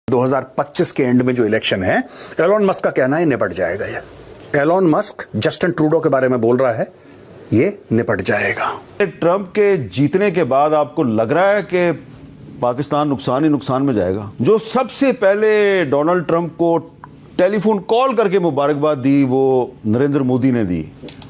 2025 के एंड में जो इलेक्शन है, एलोन मस्क का कहना है निपट जाएगा। ये एलोन मस्क जस्टिन ट्रूडो के बारे में बोल रहा है, ये निपट जाएगा। ट्रंप के जीतने के बाद आपको लग रहा है कि पाकिस्तान नुकसान ही नुकसान में जाएगा? जो सबसे पहले डोनाल्ड ट्रंप को टेलीफोन कॉल करके मुबारकबाद दी वो नरेंद्र मोदी ने दी,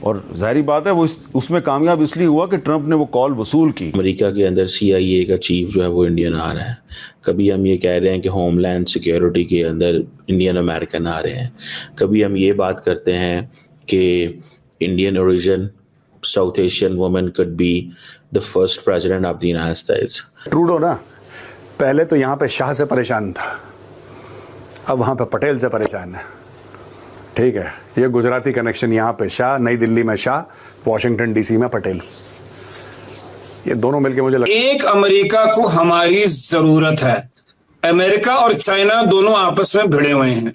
और जाहिर बात है वो उसमें कामयाब इसलिए हुआ कि ट्रंप ने वो कॉल वसूल की। अमेरिका के अंदर CIA का चीफ जो है वो इंडियन आ रहा है। कभी हम ये कह रहे हैं कि होमलैंड सिक्योरिटी के अंदर इंडियन अमेरिकन आ रहे हैं। कभी हम ये बात करते हैं कि Indian origin south Asian woman could be the first president of the United states. Trudeau ना पहले तो यहाँ पे शाह से परेशान था, अब वहाँ पे पटेल से परेशान है। ठीक है, ये गुजराती कनेक्शन, यहाँ पे शाह, नई दिल्ली में शाह, वॉशिंगटन DC में पटेल, ये दोनों मिलके मुझे एक अमेरिका को हमारी जरूरत है। अमेरिका और चाइना दोनों आपस में भिड़े हुए हैं,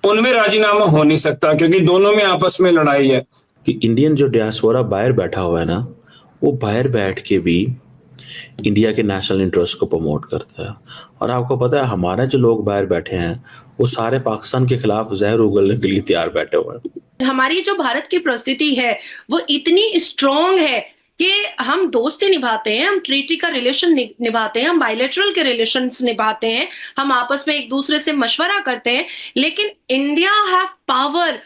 उनमें राजीनामा हो नहीं सकता क्योंकि दोनों में आपस में लड़ाई है। कि इंडियन जो डियास्पोरा बाहर बैठा हुआ है ना, वो बाहर बैठ के भी इंडिया के नेशनल इंटरेस्ट को प्रमोट करता है। और आपको पता है हमारे जो लोग बाहर बैठे हैं वो सारे पाकिस्तान के खिलाफ जहर उगलने के लिए तैयार बैठे हुए हैं। हमारी जो भारत की परिस्थिति है वो इतनी स्ट्रॉन्ग है कि हम दोस्ती निभाते हैं, हम ट्रीटी का रिलेशन निभाते हैं, हम बायलैटरल के रिलेशंस निभाते हैं, हम आपस में एक दूसरे से मशवरा करते हैं, लेकिन इंडिया हैव पावर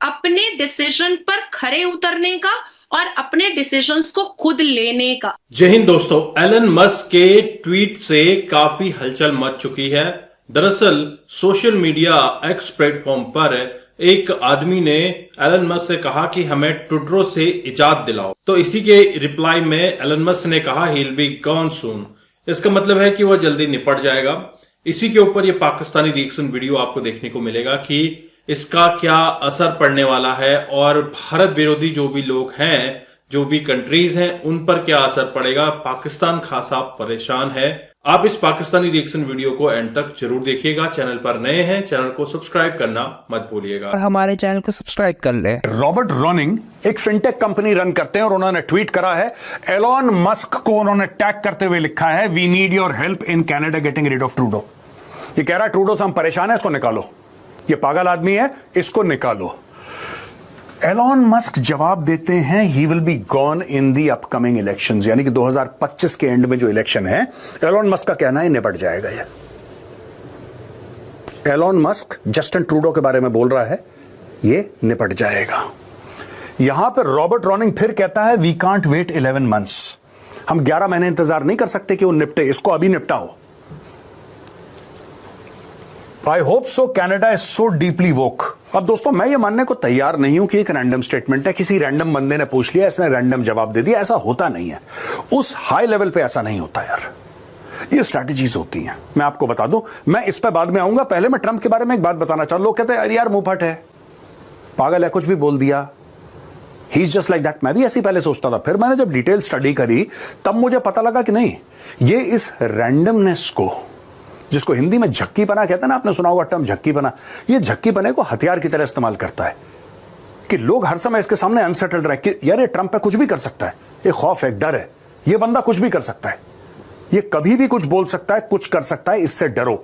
अपने डिसीजन पर खरे उतरने का और अपने डिसीजंस को खुद लेने का। जय हिंद दोस्तों, एलन मस्क के ट्वीट से काफी हलचल मच चुकी है। दरअसल सोशल मीडिया एक्स प्लेटफॉर्म पर एक आदमी ने एलन मस्क से कहा कि हमें ट्रूडो से इजाजत दिलाओ, तो इसी के रिप्लाई में एलन मस्क ने कहा ही विल बी गॉन सून। इसका मतलब है कि वह जल्दी निपट जाएगा। इसी के ऊपर यह पाकिस्तानी रिएक्शन वीडियो आपको देखने को मिलेगा कि इसका क्या असर पड़ने वाला है और भारत विरोधी जो भी लोग हैं, जो भी कंट्रीज हैं, उन पर क्या असर पड़ेगा। पाकिस्तान खासा परेशान है। आप इस पाकिस्तानी रिएक्शन वीडियो को एंड तक जरूर देखिएगा। चैनल पर नए हैं, चैनल को सब्सक्राइब करना मत भूलिएगा और हमारे चैनल को सब्सक्राइब कर ले। रॉबर्ट रॉनिंग एक फिनटेक कंपनी रन करते हैं और उन्होंने ट्वीट करा है, एलोन मस्क को उन्होंने टैग करते हुए लिखा है, we need your help in Canada getting rid of Trudeau. ये कह रहा है ट्रूडो से हम परेशान है, इसको निकालो, ये पागल आदमी है, इसको निकालो। एलोन मस्क जवाब देते हैं, he will be gone in the upcoming elections, यानी कि 2025 के एंड में जो इलेक्शन है, एलोन मस्क का कहना है निपट जाएगा। ये एलोन मस्क जस्टिन ट्रूडो के बारे में बोल रहा है, ये निपट जाएगा। यहां पर रॉबर्ट रॉनिंग फिर कहता है, वी कांट वेट 11 मंथ्स, हम 11 महीने इंतजार नहीं कर सकते कि वो निपटे, इसको अभी निपटाओ। I hope so, Canada is so deeply woke. अब दोस्तों मैं ये मानने को तैयार नहीं हूं कि एक रैंडम स्टेटमेंट है, किसी रैंडम बंदे ने पूछ लिया, इसने रैंडम जवाब दे दिया, ऐसा होता नहीं है। उस हाई लेवल पे ऐसा नहीं होता यार, ये स्ट्रैटेजीज होती हैं। मैं आपको बता दूं, मैं इस पे बाद में आऊंगा, पहले मैं ट्रंप के बारे में एक बात बताना चाहूं। लोग कहते हैं अरे यार मुंहफट है, पागल है, कुछ भी बोल दिया, he is just like that. मैं भी ऐसी पहले सोचता था, फिर मैंने जब डिटेल स्टडी करी तब मुझे पता लगा कि नहीं, ये इस रैंडमनेस को, जिसको हिंदी में झक्कीपना कहते हैं ना, आपने सुना होगा टर्म झक्कीपना, ये झक्कीपने को हथियार की तरह इस्तेमाल करता है कि लोग हर समय इसके सामने अनसेटल्ड रहे कि यार ये ट्रंप पे कुछ भी कर सकता है, ये खौफ है, डर है, ये बंदा कुछ भी कर सकता है, ये कभी भी कुछ बोल सकता है, कुछ कर सकता है, इससे डरो।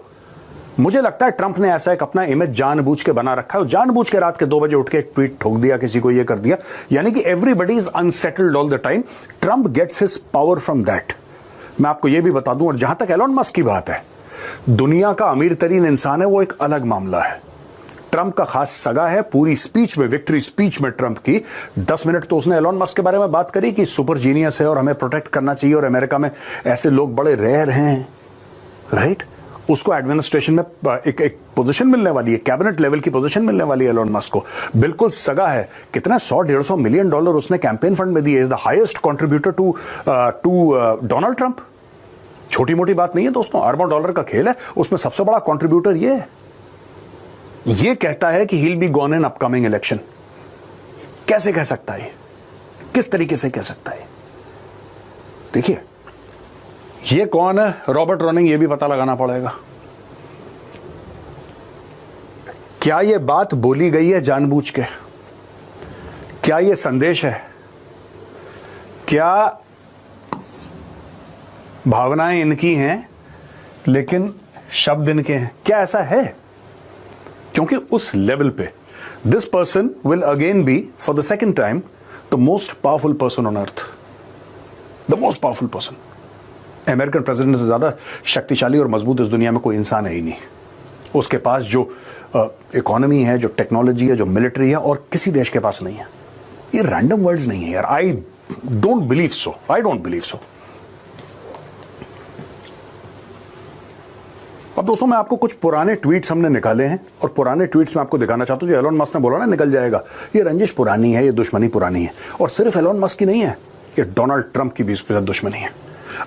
मुझे लगता है ट्रंप ने ऐसा एक अपना इमेज जानबूझ के बना रखा है, जानबूझ के रात के 2 बजे उठ के एक ट्वीट ठोक दिया, किसी को ये कर दिया, यानी कि everybody is unsettled all the time. Trump gets his power from that. मैं आपको यह भी बता दूं, और जहां तक एलोन मस्क की बात है, दुनिया का अमीर तरीन इंसान है, वो एक अलग मामला है। ट्रंप का खास सगा है। पूरी स्पीच में, विक्ट्री स्पीच में ट्रंप की 10 मिनट तो उसने एलोन मस्क के बारे में बात करी कि सुपर जीनियस है और हमें प्रोटेक्ट करना चाहिए और अमेरिका में ऐसे लोग बड़े रेयर हैं, राइट। उसको एडमिनिस्ट्रेशन में एक पोजीशन मिलने वाली है, कैबिनेट लेवल की पोजीशन मिलने वाली है एलोन मस्क को, बिल्कुल सगा है। कितना $100-150 मिलियन उसने कैंपेन फंड में दिए, is the highest contributor to Donald Trump. छोटी मोटी बात नहीं है दोस्तों, अरबों डॉलर का खेल है, उसमें सबसे बड़ा कंट्रीब्यूटर ये है। ये कहता है कि he'll be gone in upcoming election। कैसे कह सकता है, किस तरीके से कह सकता है? देखिए ये कौन है रॉबर्ट रॉनिंग, ये भी पता लगाना पड़ेगा। क्या ये बात बोली गई है जानबूझ के? क्या ये संदेश है? क्या भावनाएं इनकी हैं लेकिन शब्द इनके हैं, क्या ऐसा है? क्योंकि उस लेवल पे this person will again be for the second time the most powerful person on earth, the most powerful person. American president से ज्यादा शक्तिशाली और मजबूत इस दुनिया में कोई इंसान है ही नहीं। उसके पास जो इकोनॉमी है, जो टेक्नोलॉजी है, जो मिलिट्री है, और किसी देश के पास नहीं है। ये रैंडम वर्ड्स नहीं है यार। I don't believe so, I don't believe so. अब दोस्तों मैं आपको कुछ पुराने ट्वीट्स हमने निकाले हैं और पुराने ट्वीट्स में आपको दिखाना चाहता हूं। जो एलोन मस्क ने बोला ना निकल जाएगा, ये रंजिश पुरानी है, ये दुश्मनी पुरानी है। और सिर्फ एलोन मस्क की नहीं है, ये डोनाल्ड ट्रंप की 20% दुश्मनी है।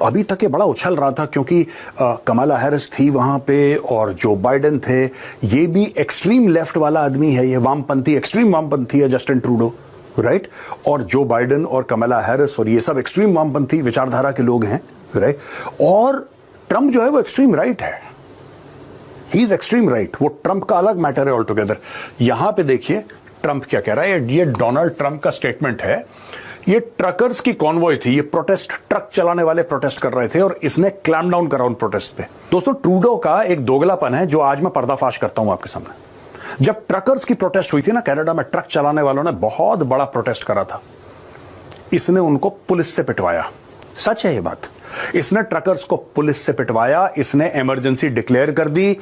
अभी तक ये बड़ा उछल रहा था क्योंकि कमला हैरिस थी वहां पे और जो बाइडेन थे, ये भी एक्सट्रीम लेफ्ट वाला आदमी है, ये वामपंथी, एक्सट्रीम वामपंथी है जस्टिन ट्रूडो, राइट। और जो बाइडेन और कमला हैरिस और ये सब एक्सट्रीम वामपंथी विचारधारा के लोग हैं, राइट। और ट्रंप जो है वो एक्सट्रीम राइट है, ही इज एक्सट्रीम राइट। वो ट्रंप का अलग मैटर है ऑल टुगेदर। यहां पे देखिए ट्रंप क्या कह रहा है, ये डोनाल्ड ट्रंप का स्टेटमेंट है। ये ट्रकर्स की कॉन्वॉय थी, ये प्रोटेस्ट, ट्रक चलाने वाले प्रोटेस्ट कर रहे थे और इसने क्लैम्प डाउन करा उन प्रोटेस्ट पे। दोस्तों ट्रूडो का एक दोगलापन है जो आज मैं पर्दाफाश करता हूं आपके सामने। जब ट्रकर्स की प्रोटेस्ट हुई थी ना कनाडा में, ट्रक चलाने वालों ने बहुत बड़ा प्रोटेस्ट करा था, इसने उनको पुलिस से पिटवाया। सच है ये बात। इसने ट्रकर्स को पुलिस से पिटवाया, इसने इमरजेंसी डिक्लेयर कर दी,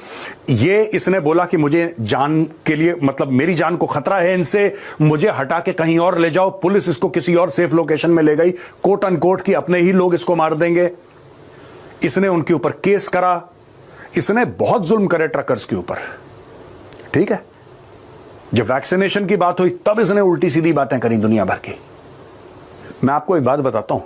ये इसने बोला कि मुझे जान के लिए, मतलब मेरी जान को खतरा है इनसे, मुझे हटा के कहीं और ले जाओ। पुलिस इसको किसी और सेफ लोकेशन में ले गई, कोट अनकोट कि अपने ही लोग इसको मार देंगे। इसने उनके ऊपर केस करा, इसने बहुत जुल्म करे ट्रकर्स के ऊपर, ठीक है। जब वैक्सीनेशन की बात हुई तब इसने उल्टी सीधी बातें करी दुनिया भर की। मैं आपको एक बात बताता हूं,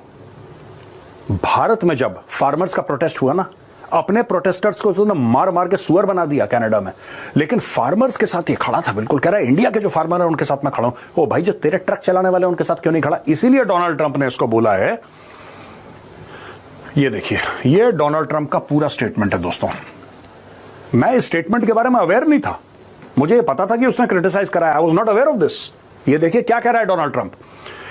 भारत में जब फार्मर्स का प्रोटेस्ट हुआ ना, अपने प्रोटेस्टर्स को तो मार मार के सुअर बना दिया कनाडा में, लेकिन फार्मर्स के साथ ये खड़ा था, बिल्कुल कह रहा है इंडिया के जो फार्मर है उनके साथ मैं खड़ा हूं। ओ भाई, जो तेरे ट्रक चलाने वाले उनके साथ क्यों नहीं खड़ा? इसीलिए डोनाल्ड ट्रंप ने इसको बोला है। ये देखिए, ये डोनाल्ड ट्रंप का पूरा स्टेटमेंट है दोस्तों। मैं इस स्टेटमेंट के बारे में अवेयर नहीं था, मुझे पता था कि उसने क्रिटिसाइज करा है, I was not aware of this. ये देखिए क्या कह रहा है डोनाल्ड ट्रंप।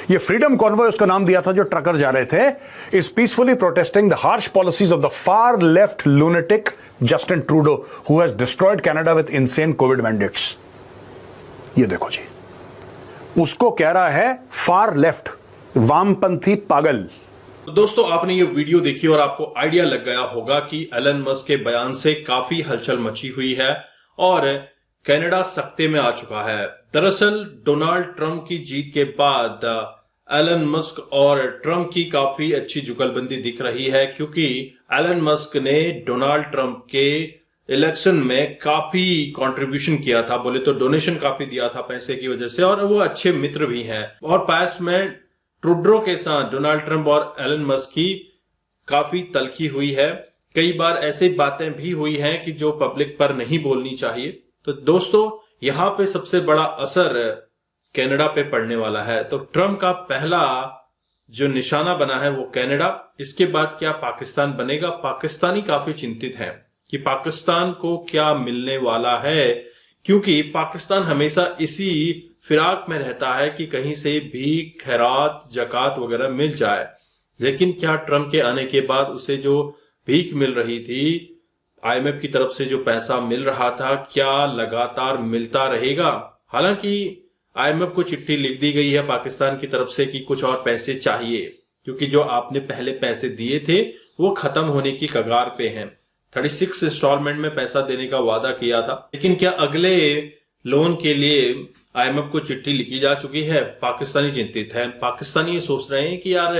ये फ्रीडम कॉन्वॉय उसका नाम दिया था जो ट्रकर जा रहे थे, is peacefully protesting the harsh policies of the far left lunatic Justin Trudeau who has destroyed Canada with insane Covid mandates. ये देखो जी, उसको कह रहा है फार लेफ्ट, वामपंथी पागल। तो दोस्तों आपने ये वीडियो देखी और आपको आइडिया लग गया होगा कि एलन मस्क के बयान से काफी हलचल मची हुई है और कनाडा सख्ते में आ चुका है। दरअसल डोनाल्ड ट्रंप की जीत के बाद एलन मस्क और ट्रंप की काफी अच्छी जुगलबंदी दिख रही है, क्योंकि एलन मस्क ने डोनाल्ड ट्रंप के इलेक्शन में काफी कंट्रीब्यूशन किया था, बोले तो डोनेशन काफी दिया था पैसे की वजह से, और वो अच्छे मित्र भी हैं। और पास्ट में ट्रूडो के साथ डोनाल्ड ट्रंप और एलन मस्क की काफी तलखी हुई है। कई बार ऐसी बातें भी हुई हैं कि जो पब्लिक पर नहीं बोलनी चाहिए। तो दोस्तों यहां पे सबसे बड़ा असर कनाडा पे पड़ने वाला है। तो ट्रंप का पहला जो निशाना बना है वो कनाडा। इसके बाद क्या पाकिस्तान बनेगा? पाकिस्तानी काफी चिंतित हैं कि पाकिस्तान को क्या मिलने वाला है, क्योंकि पाकिस्तान हमेशा इसी फिराक में रहता है कि कहीं से भी खैरात, जकात वगैरह मिल जाए। लेकिन क्या ट्रंप के आने के बाद उसे जो भीख मिल रही थी, आईएमएफ की तरफ से जो पैसा मिल रहा था, क्या लगातार मिलता रहेगा? हालांकि आईएमएफ को चिट्ठी लिख दी गई है पाकिस्तान की तरफ से कि कुछ और पैसे चाहिए, क्योंकि जो आपने पहले पैसे दिए थे वो खत्म होने की कगार पे हैं। 36 इंस्टॉलमेंट में पैसा देने का वादा किया था, लेकिन क्या अगले लोन के लिए आईएमएफ को चिट्ठी लिखी जा चुकी है? पाकिस्तानी चिंतित है। पाकिस्तानी ये सोच रहे हैं कि यार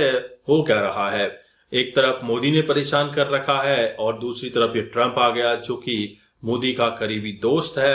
हो क्या रहा है। एक तरफ मोदी ने परेशान कर रखा है और दूसरी तरफ ये ट्रंप आ गया जो कि मोदी का करीबी दोस्त है।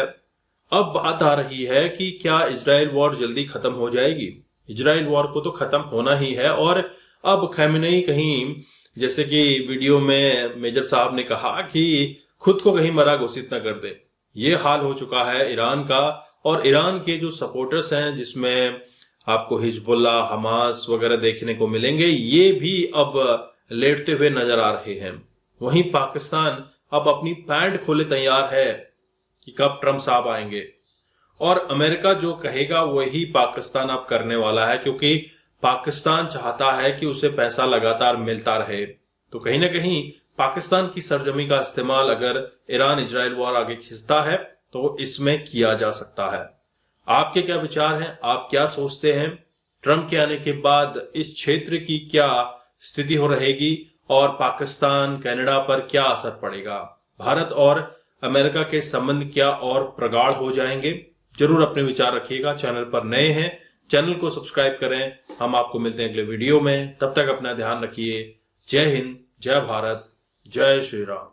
अब बात आ रही है कि क्या इजराइल वॉर जल्दी खत्म हो जाएगी? इजराइल वॉर को तो खत्म होना ही है। और अब खamenei कहीं, जैसे कि वीडियो में मेजर साहब ने कहा कि खुद को कहीं मरा घोषित न कर दे। ये हाल हो चुका है ईरान का। और ईरान के जो सपोर्टर्स हैं, जिसमें आपको हिजबुल्ला, हमास वगैरह देखने को मिलेंगे, ये भी अब लेटते हुए नजर आ रहे हैं। वहीं पाकिस्तान अब अपनी पैंट खोले तैयार है कि कब ट्रंप साहब आएंगे। और अमेरिका जो कहेगा वही पाकिस्तान अब करने वाला है, क्योंकि पाकिस्तान चाहता है कि उसे पैसा लगातार मिलता रहे। तो कहीं ना कहीं पाकिस्तान की सरजमी का इस्तेमाल अगर ईरान इजराइल वॉर आगे खिंचता है तो इसमें किया जा सकता है। आपके क्या विचार हैं? आप क्या सोचते हैं? ट्रंप के आने के बाद इस क्षेत्र की क्या स्थिति हो रहेगी और पाकिस्तान कनाडा पर क्या असर पड़ेगा? भारत और अमेरिका के संबंध क्या और प्रगाढ़ हो जाएंगे? जरूर अपने विचार रखिएगा। चैनल पर नए हैं, चैनल को सब्सक्राइब करें। हम आपको मिलते हैं अगले वीडियो में। तब तक अपना ध्यान रखिए। जय हिंद, जय भारत, जय श्री राम।